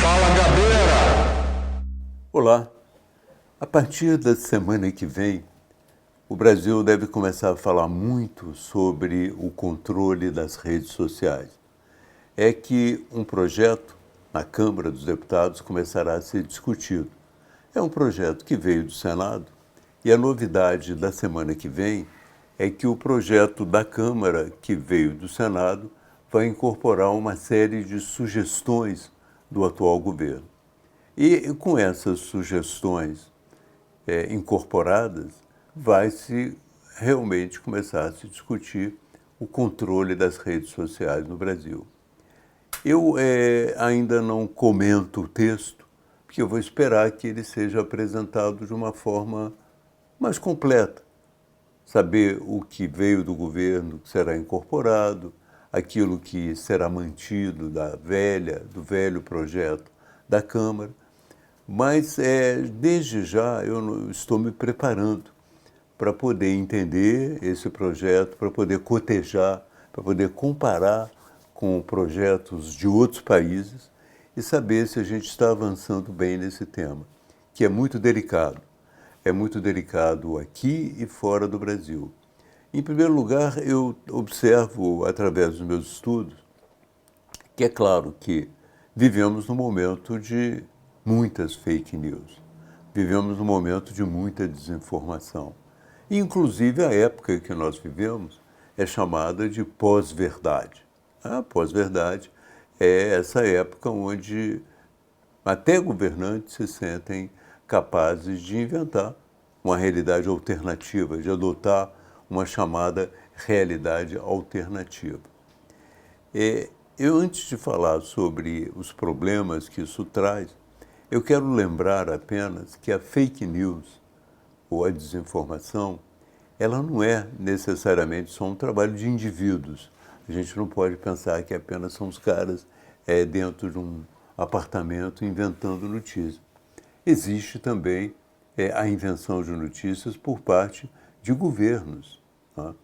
Fala, Gabeira! Olá! A partir da semana que vem, o Brasil deve começar a falar muito sobre o controle das redes sociais. É que um projeto na Câmara dos Deputados começará a ser discutido. É um projeto que veio do Senado e a novidade da semana que vem é que o projeto da Câmara, que veio do Senado, vai incorporar uma série de sugestões do atual governo. E com essas sugestões incorporadas, vai-se realmente começar a se discutir o controle das redes sociais no Brasil. Eu ainda não comento o texto, porque eu vou esperar que ele seja apresentado de uma forma mais completa. Saber o que veio do governo, que será incorporado, aquilo que será mantido do velho projeto da Câmara. Mas, desde já, eu estou me preparando para poder entender esse projeto, para poder cotejar, para poder comparar com projetos de outros países e saber se a gente está avançando bem nesse tema, que é muito delicado. É muito delicado aqui e fora do Brasil. Em primeiro lugar, eu observo, através dos meus estudos, que é claro que vivemos num momento de muitas fake news. Vivemos num momento de muita desinformação. Inclusive, a época que nós vivemos é chamada de pós-verdade. A pós-verdade é essa época onde até governantes se sentem capazes de inventar uma realidade alternativa, de adotar uma chamada realidade alternativa. Antes de falar sobre os problemas que isso traz, eu quero lembrar apenas que a fake news, ou a desinformação, ela não é necessariamente só um trabalho de indivíduos. A gente não pode pensar que apenas são os caras dentro de um apartamento inventando notícias. Existe também a invenção de notícias por parte de governos. Tá?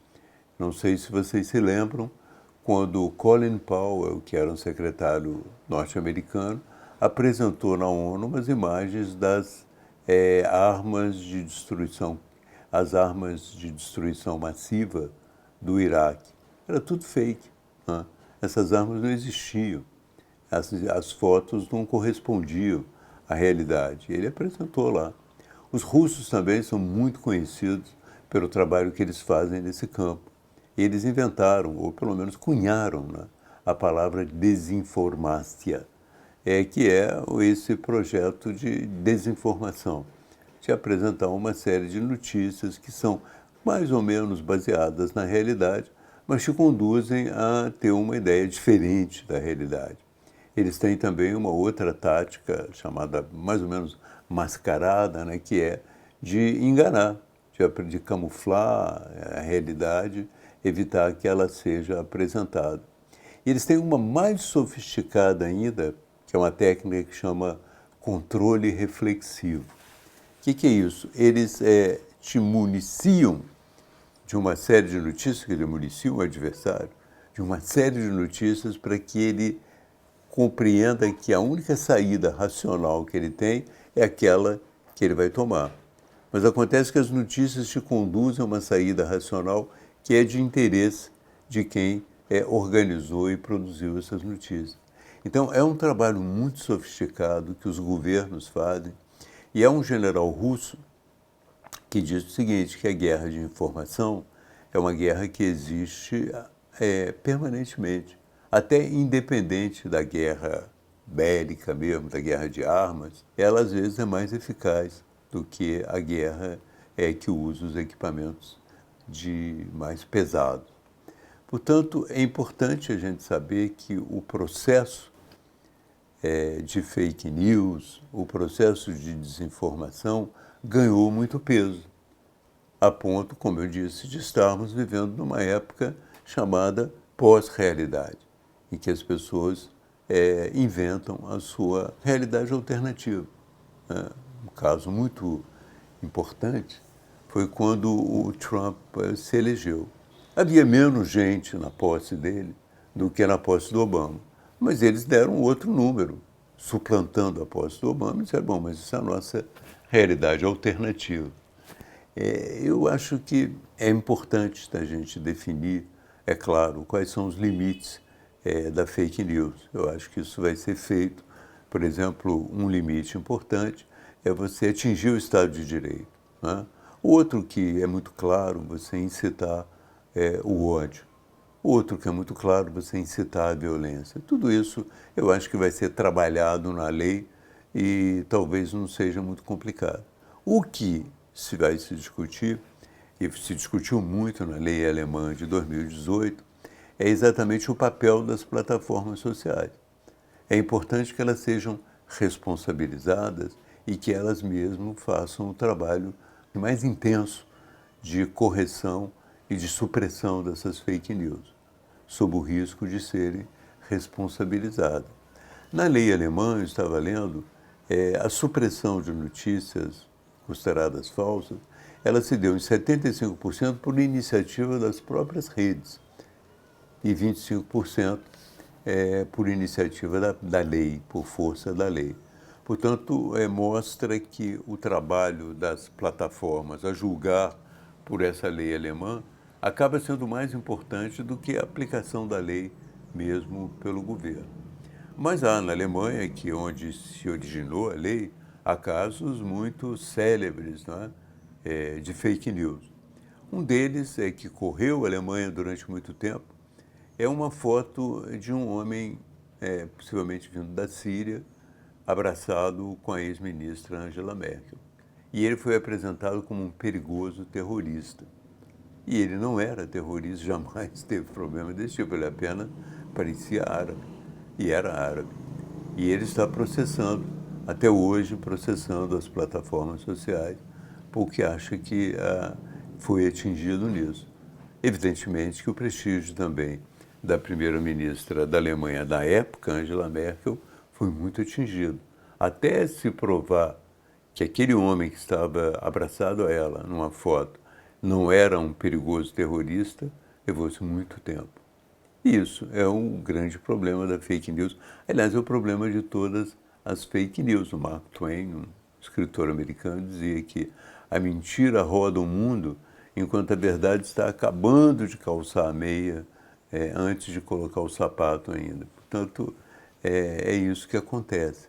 Não sei se vocês se lembram, quando Colin Powell, que era um secretário norte-americano, apresentou na ONU umas imagens das armas de destruição, as armas de destruição massiva do Iraque. Era tudo fake. Né? Essas armas não existiam. As fotos não correspondiam à realidade. Ele apresentou lá. Os russos também são muito conhecidos pelo trabalho que eles fazem nesse campo. Eles inventaram, ou pelo menos cunharam, né, a palavra desinformácia, que é esse projeto de desinformação, de apresentar uma série de notícias que são mais ou menos baseadas na realidade, mas te conduzem a ter uma ideia diferente da realidade. Eles têm também uma outra tática, chamada mais ou menos mascarada, né, que é de enganar, de camuflar a realidade, evitar que ela seja apresentada. E eles têm uma mais sofisticada ainda, que é uma técnica que chama controle reflexivo. O que é isso? Eles te municiam de uma série de notícias, que ele municia o adversário, de uma série de notícias para que ele compreenda que a única saída racional que ele tem é aquela que ele vai tomar. Mas acontece que as notícias te conduzem a uma saída racional que é de interesse de quem organizou e produziu essas notícias. Então, é um trabalho muito sofisticado que os governos fazem, e é um general russo que diz o seguinte, que a guerra de informação é uma guerra que existe permanentemente, até independente da guerra bélica mesmo, da guerra de armas, ela às vezes é mais eficaz do que a guerra que usa os equipamentos mais pesados. Portanto, é importante a gente saber que o processo de fake news, o processo de desinformação ganhou muito peso, a ponto, como eu disse, de estarmos vivendo numa época chamada pós-realidade, em que as pessoas inventam a sua realidade alternativa. Um caso muito importante foi quando o Trump se elegeu. Havia menos gente na posse dele do que na posse do Obama. Mas eles deram outro número, suplantando a posse do Obama, e disseram, bom, mas isso é a nossa realidade alternativa. Eu acho que é importante a gente definir, é claro, quais são os limites da fake news. Eu acho que isso vai ser feito. Por exemplo, um limite importante é você atingir o Estado de Direito, né? Outro que é muito claro, você incitar o ódio. Outro que é muito claro, você incitar a violência. Tudo isso eu acho que vai ser trabalhado na lei e talvez não seja muito complicado. O que se vai se discutir, e se discutiu muito na lei alemã de 2018, é exatamente o papel das plataformas sociais. É importante que elas sejam responsabilizadas e que elas mesmas façam o trabalho mais intenso de correção e de supressão dessas fake news, sob o risco de serem responsabilizadas. Na lei alemã, eu estava lendo, a supressão de notícias consideradas falsas, ela se deu em 75% por iniciativa das próprias redes e 25% por iniciativa da lei, por força da lei. Portanto, mostra que o trabalho das plataformas a julgar por essa lei alemã acaba sendo mais importante do que a aplicação da lei mesmo pelo governo. Mas há na Alemanha, que é onde se originou a lei, há casos muito célebres, não é? De fake news. Um deles é que correu a Alemanha durante muito tempo, é uma foto de um homem, possivelmente vindo da Síria, abraçado com a ex-ministra Angela Merkel. E ele foi apresentado como um perigoso terrorista. E ele não era terrorista, jamais teve problema desse tipo, ele apenas parecia árabe, e era árabe. E ele está processando, até hoje, processando as plataformas sociais, porque acha que foi atingido nisso. Evidentemente que o prestígio também da primeira-ministra da Alemanha da época, Angela Merkel, foi muito atingido. Até se provar que aquele homem que estava abraçado a ela numa foto não era um perigoso terrorista, levou-se muito tempo. E isso é um grande problema da fake news. Aliás, é o problema de todas as fake news. O Mark Twain, um escritor americano, dizia que a mentira roda o mundo enquanto a verdade está acabando de calçar a meia antes de colocar o sapato ainda. Portanto, é isso que acontece.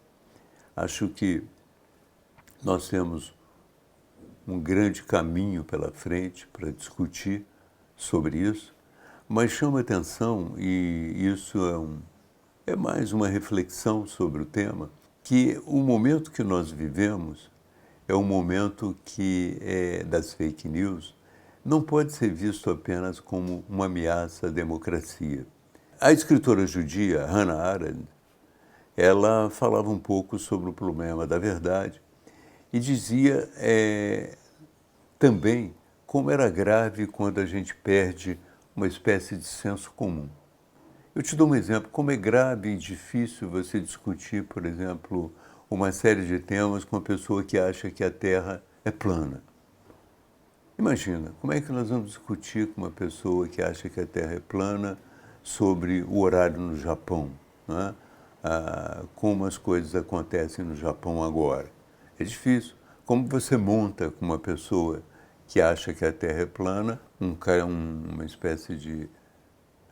Acho que nós temos um grande caminho pela frente para discutir sobre isso, mas chama atenção, e isso é mais uma reflexão sobre o tema, que o momento que nós vivemos é um momento que, das fake news, não pode ser visto apenas como uma ameaça à democracia. A escritora judia Hannah Arendt, ela falava um pouco sobre o problema da verdade e dizia também como era grave quando a gente perde uma espécie de senso comum. Eu te dou um exemplo, como é grave e difícil você discutir, por exemplo, uma série de temas com uma pessoa que acha que a Terra é plana. Imagina, como é que nós vamos discutir com uma pessoa que acha que a Terra é plana sobre o horário no Japão, não é? Como as coisas acontecem no Japão agora. É difícil. Como você monta com uma pessoa que acha que a Terra é plana, uma espécie de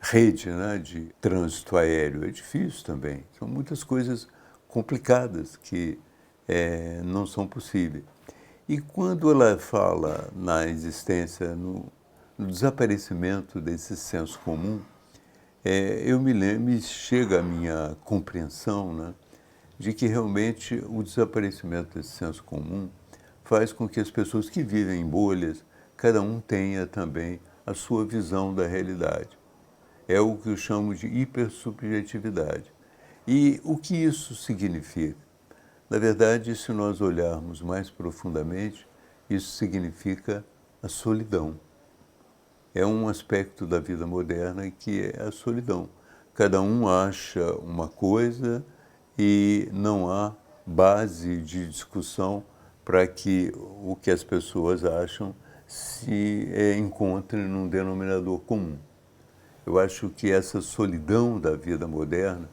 rede, né, de trânsito aéreo? É difícil também. São muitas coisas complicadas que não são possíveis. E quando ela fala na existência, no desaparecimento desse senso comum, me chega a minha compreensão, né, de que realmente o desaparecimento desse senso comum faz com que as pessoas que vivem em bolhas, cada um tenha também a sua visão da realidade. É o que eu chamo de hipersubjetividade. E o que isso significa? Na verdade, se nós olharmos mais profundamente, isso significa a solidão. É um aspecto da vida moderna que é a solidão. Cada um acha uma coisa e não há base de discussão para que o que as pessoas acham se encontre num denominador comum. Eu acho que essa solidão da vida moderna,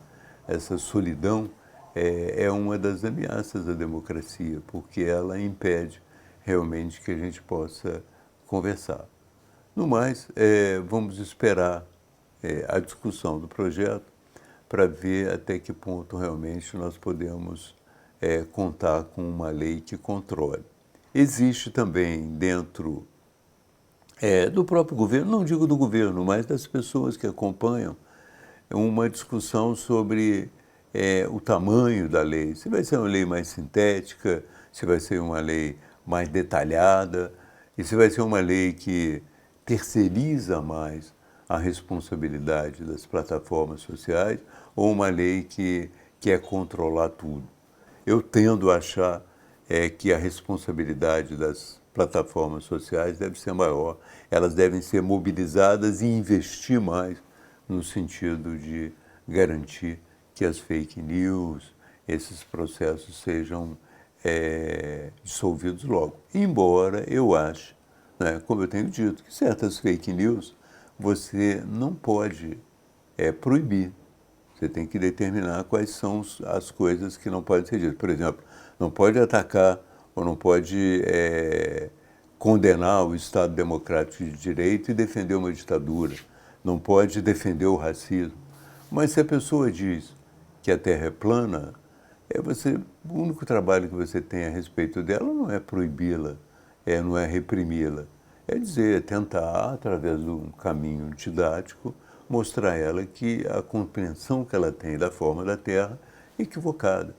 essa solidão é uma das ameaças da democracia, porque ela impede realmente que a gente possa conversar. No mais, vamos esperar a discussão do projeto para ver até que ponto realmente nós podemos contar com uma lei que controle. Existe também dentro do próprio governo, não digo do governo, mas das pessoas que acompanham, uma discussão sobre o tamanho da lei. Se vai ser uma lei mais sintética, se vai ser uma lei mais detalhada, e se vai ser uma lei que terceiriza mais a responsabilidade das plataformas sociais, ou uma lei que quer controlar tudo. Eu tendo a achar que a responsabilidade das plataformas sociais deve ser maior, elas devem ser mobilizadas e investir mais no sentido de garantir que as fake news, esses processos sejam dissolvidos logo. Embora eu ache, né, como eu tenho dito, que certas fake news você não pode proibir. Você tem que determinar quais são as coisas que não podem ser ditas. Por exemplo, não pode atacar ou não pode condenar o Estado Democrático de Direito e defender uma ditadura. Não pode defender o racismo. Mas se a pessoa diz que a Terra é plana, o único trabalho que você tem a respeito dela não é proibi-la, não é reprimi-la. É dizer, tentar, através de um caminho didático, mostrar a ela que a compreensão que ela tem da forma da Terra é equivocada.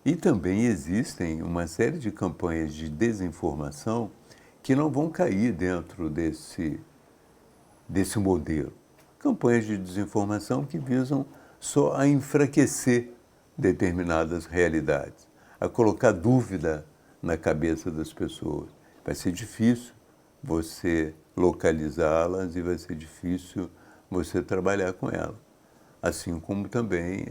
E também existem uma série de campanhas de desinformação que não vão cair dentro desse modelo. Campanhas de desinformação que visam só a enfraquecer determinadas realidades, a colocar dúvida na cabeça das pessoas. Vai ser difícil você localizá-las e vai ser difícil você trabalhar com elas. Assim como também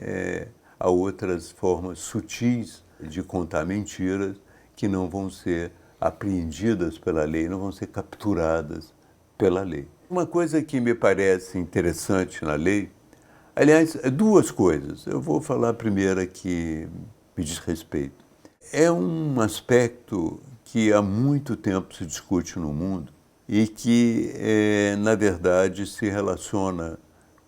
há outras formas sutis de contar mentiras que não vão ser apreendidas pela lei, não vão ser capturadas pela lei. Uma coisa que me parece interessante na lei, aliás, duas coisas. Eu vou falar primeiro que me diz respeito. É um aspecto que há muito tempo se discute no mundo e que, na verdade, se relaciona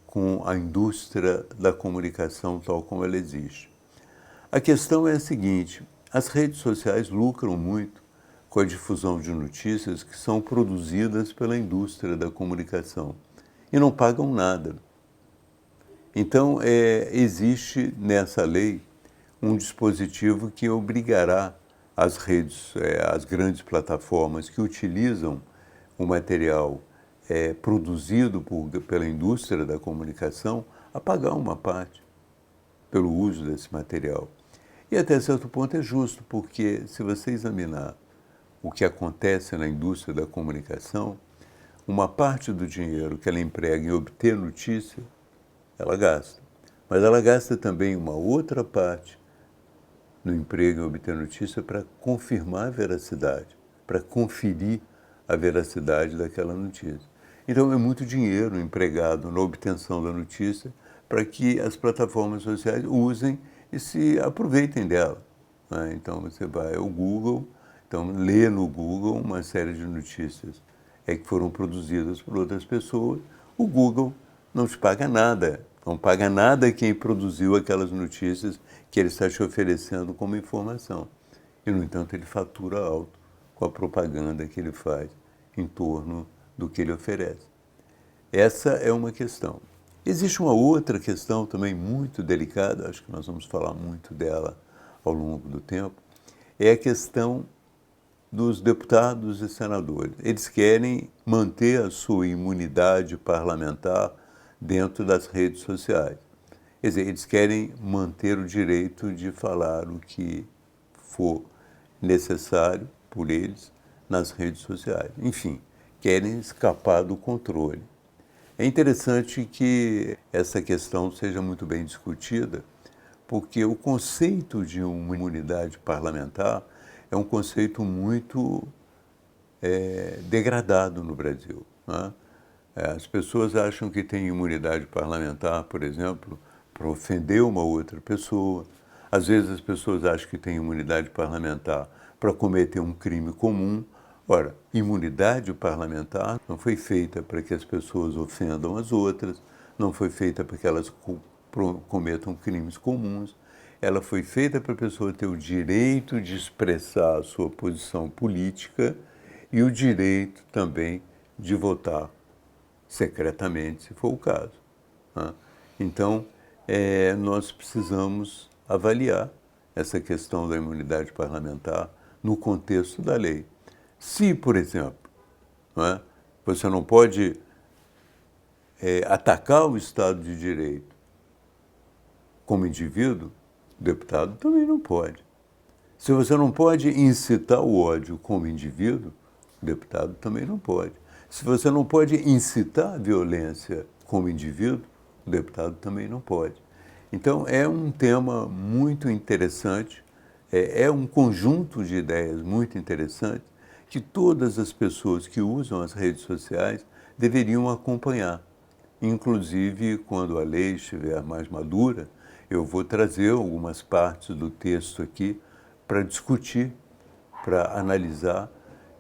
com a indústria da comunicação tal como ela existe. A questão é a seguinte: as redes sociais lucram muito com a difusão de notícias que são produzidas pela indústria da comunicação e não pagam nada. Então, existe nessa lei um dispositivo que obrigará as redes, as grandes plataformas que utilizam o material produzido pela indústria da comunicação a pagar uma parte pelo uso desse material. E até certo ponto é justo, porque se você examinar o que acontece na indústria da comunicação, uma parte do dinheiro que ela emprega em obter notícia, ela gasta. Mas ela gasta também uma outra parte no emprego em obter notícia para confirmar a veracidade, para conferir a veracidade daquela notícia. Então, é muito dinheiro empregado na obtenção da notícia para que as plataformas sociais usem e se aproveitem dela, né? Então, você vai ao Google, então lê no Google uma série de notícias que foram produzidas por outras pessoas. O Google não te paga nada, não paga nada quem produziu aquelas notícias que ele está te oferecendo como informação. E, no entanto, ele fatura alto com a propaganda que ele faz em torno do que ele oferece. Essa é uma questão. Existe uma outra questão também muito delicada, acho que nós vamos falar muito dela ao longo do tempo, é a questão dos deputados e senadores. Eles querem manter a sua imunidade parlamentar dentro das redes sociais. Quer dizer, eles querem manter o direito de falar o que for necessário por eles nas redes sociais. Enfim, querem escapar do controle. É interessante que essa questão seja muito bem discutida, porque o conceito de uma imunidade parlamentar é um conceito muito degradado no Brasil, né? As pessoas acham que têm imunidade parlamentar, por exemplo, para ofender uma outra pessoa. Às vezes as pessoas acham que têm imunidade parlamentar para cometer um crime comum. Ora, imunidade parlamentar não foi feita para que as pessoas ofendam as outras, não foi feita para que elas cometam crimes comuns. Ela foi feita para a pessoa ter o direito de expressar a sua posição política e o direito também de votar secretamente, se for o caso. Então, nós precisamos avaliar essa questão da imunidade parlamentar no contexto da lei. Se, por exemplo, você não pode atacar o Estado de Direito como indivíduo, o deputado também não pode. Se você não pode incitar o ódio como indivíduo, o deputado também não pode. Se você não pode incitar a violência como indivíduo, o deputado também não pode. Então, é um tema muito interessante, é um conjunto de ideias muito interessante que todas as pessoas que usam as redes sociais deveriam acompanhar. Inclusive, quando a lei estiver mais madura, eu vou trazer algumas partes do texto aqui para discutir, para analisar,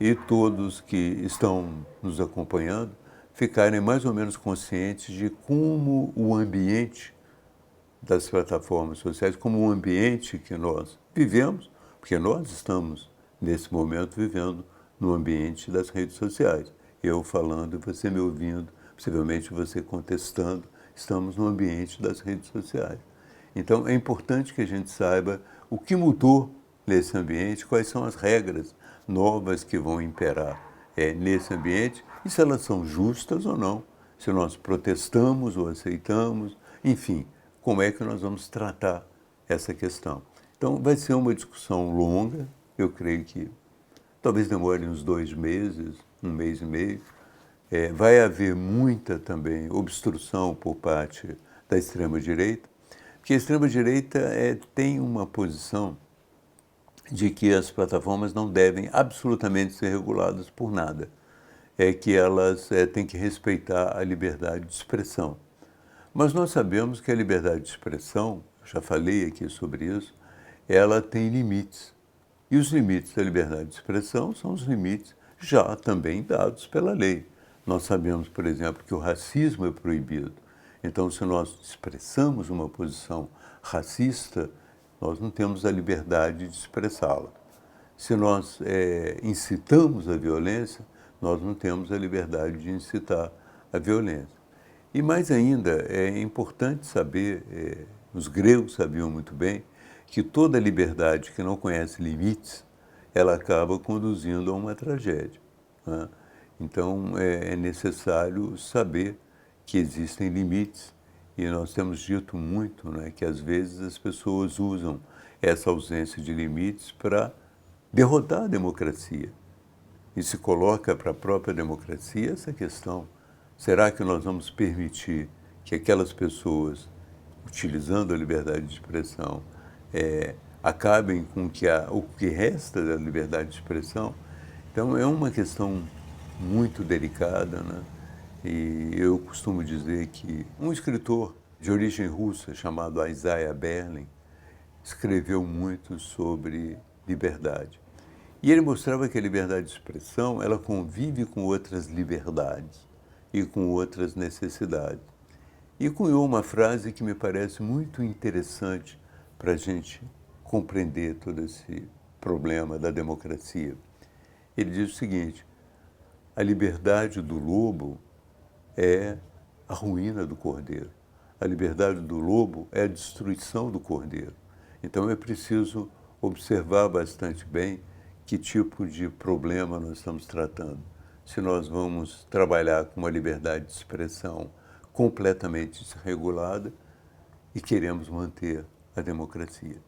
e todos que estão nos acompanhando ficarem mais ou menos conscientes de como o ambiente das plataformas sociais, como o ambiente que nós vivemos, porque nós estamos, nesse momento, vivendo no ambiente das redes sociais. Eu falando e você me ouvindo, possivelmente você contestando, estamos no ambiente das redes sociais. Então, é importante que a gente saiba o que mudou nesse ambiente, quais são as regras novas que vão imperar nesse ambiente e se elas são justas ou não, se nós protestamos ou aceitamos, enfim, como é que nós vamos tratar essa questão. Então, vai ser uma discussão longa, eu creio que talvez demore uns 2 meses, 1 mês e meio. Vai haver muita também obstrução por parte da extrema-direita, porque a extrema-direita tem uma posição de que as plataformas não devem absolutamente ser reguladas por nada, que elas têm que respeitar a liberdade de expressão. Mas nós sabemos que a liberdade de expressão, já falei aqui sobre isso, ela tem limites. E os limites da liberdade de expressão são os limites já também dados pela lei. Nós sabemos, por exemplo, que o racismo é proibido. Então, se nós expressamos uma posição racista, nós não temos a liberdade de expressá-la. Se nós incitamos a violência, nós não temos a liberdade de incitar a violência. E mais ainda, é importante saber, os gregos sabiam muito bem, que toda liberdade que não conhece limites, ela acaba conduzindo a uma tragédia. Então, é necessário saber que existem limites e nós temos dito muito que às vezes as pessoas usam essa ausência de limites para derrotar a democracia. E se coloca para a própria democracia essa questão. Será que nós vamos permitir que aquelas pessoas, utilizando a liberdade de expressão, acabem com o que resta da liberdade de expressão? Então, é uma questão muito delicada, E eu costumo dizer que um escritor de origem russa, chamado Isaiah Berlin, escreveu muito sobre liberdade. E ele mostrava que a liberdade de expressão, ela convive com outras liberdades e com outras necessidades. E cunhou uma frase que me parece muito interessante para a gente compreender todo esse problema da democracia. Ele diz o seguinte: a liberdade do lobo é a ruína do cordeiro. A liberdade do lobo é a destruição do cordeiro. Então é preciso observar bastante bem que tipo de problema nós estamos tratando. Se nós vamos trabalhar com uma liberdade de expressão completamente desregulada e queremos manter a democracia.